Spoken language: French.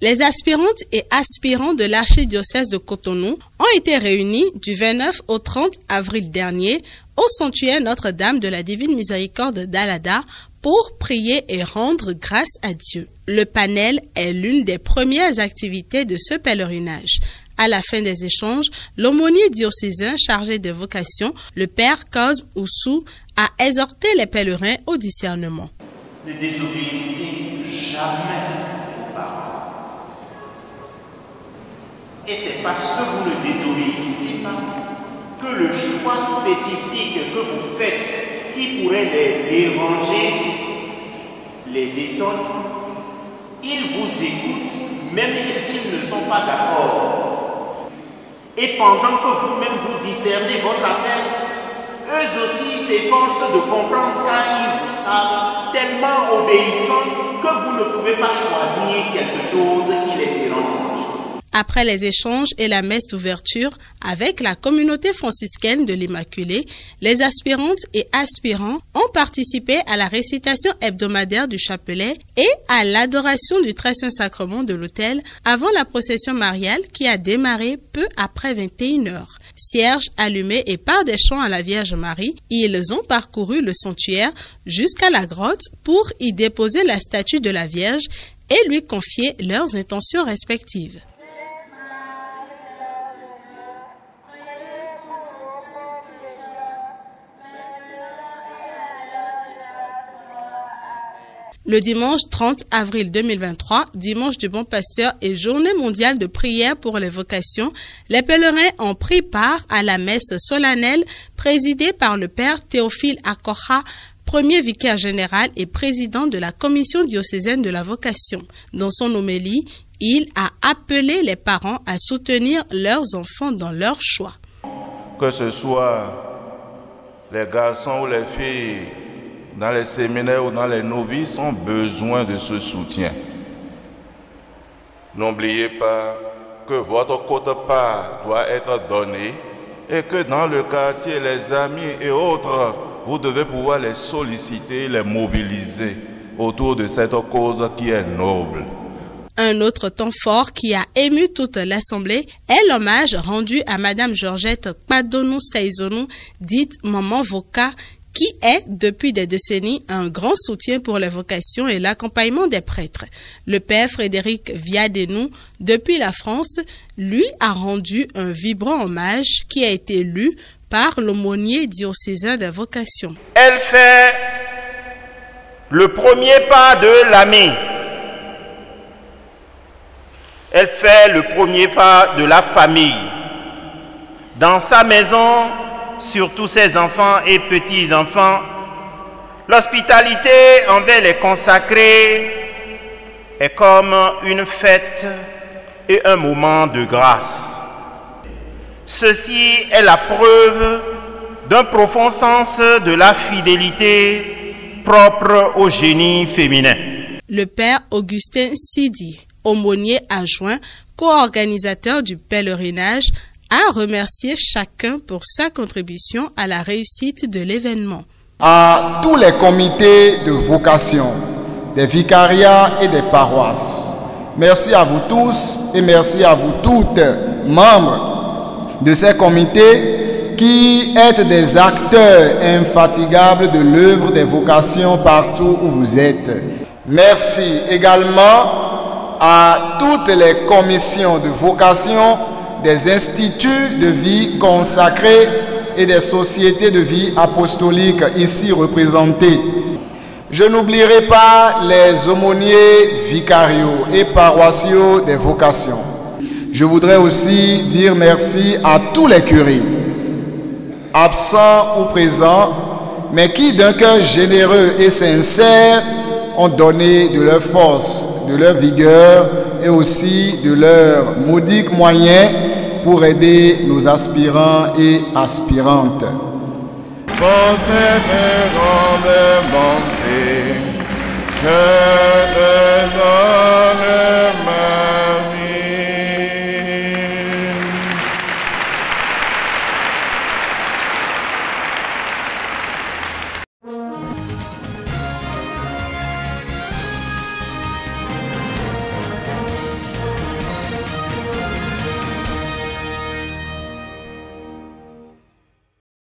Les aspirantes et aspirants de l'archidiocèse de Cotonou ont été réunis du 29 au 30 avril dernier au sanctuaire Notre-Dame de la Divine Miséricorde d'Alada pour prier et rendre grâce à Dieu. Le panel est l'une des premières activités de ce pèlerinage. À la fin des échanges, l'aumônier diocésain chargé des vocations, le père Cosme Oussou, a exhorté les pèlerins au discernement. Ne désobéissez jamais aux parents. Et c'est parce que vous ne désobéissez pas que le choix spécifique que vous faites, qui pourrait les déranger, les étonne. Ils vous écoutent, même s'ils ne sont pas d'accord. Et pendant que vous-même vous discernez votre appel, eux aussi s'efforcent de comprendre car ils vous savent tellement obéissants que vous ne pouvez pas choisir quelque chose qui les dérange. Après les échanges et la messe d'ouverture avec la communauté franciscaine de l'Immaculée, les aspirantes et aspirants ont participé à la récitation hebdomadaire du chapelet et à l'adoration du Très Saint Sacrement de l'autel avant la procession mariale qui a démarré peu après 21h. Cierges allumés et par des chants à la Vierge Marie, ils ont parcouru le sanctuaire jusqu'à la grotte pour y déposer la statue de la Vierge et lui confier leurs intentions respectives. Le dimanche 30 avril 2023, dimanche du Bon Pasteur et journée mondiale de prière pour les vocations, les pèlerins ont pris part à la messe solennelle présidée par le père Théophile Akoha, premier vicaire général et président de la commission diocésaine de la vocation. Dans son homélie, il a appelé les parents à soutenir leurs enfants dans leur choix. Que ce soit les garçons ou les filles, dans les séminaires ou dans les novices, ont besoin de ce soutien. N'oubliez pas que votre quote-part doit être donnée et que dans le quartier, les amis et autres, vous devez pouvoir les solliciter, les mobiliser autour de cette cause qui est noble. Un autre temps fort qui a ému toute l'Assemblée est l'hommage rendu à Madame Georgette Kpadonou Saizonou, dite Maman Voka, qui est, depuis des décennies, un grand soutien pour les vocations et l'accompagnement des prêtres. Le père Frédéric Viadenou, depuis la France, lui a rendu un vibrant hommage qui a été lu par l'aumônier diocésain des vocations. Elle fait le premier pas de l'ami. Elle fait le premier pas de la famille. Dans sa maison, sur tous ses enfants et petits-enfants, l'hospitalité envers les consacrés est comme une fête et un moment de grâce. Ceci est la preuve d'un profond sens de la fidélité propre au génie féminin. Le père Augustin Sidi, aumônier adjoint, co-organisateur du pèlerinage, a remercié chacun pour sa contribution à la réussite de l'événement. À tous les comités de vocation, des vicariats et des paroisses, merci à vous tous et merci à vous toutes, membres de ces comités qui êtes des acteurs infatigables de l'œuvre des vocations partout où vous êtes. Merci également à toutes les commissions de vocation des instituts de vie consacrés et des sociétés de vie apostolique ici représentées. Je n'oublierai pas les aumôniers vicariaux et paroissiaux des vocations. Je voudrais aussi dire merci à tous les curés, absents ou présents, mais qui d'un cœur généreux et sincère ont donné de leur force, de leur vigueur et aussi de leurs modiques moyens pour aider nos aspirants et aspirantes. Pour cette grande bonté, je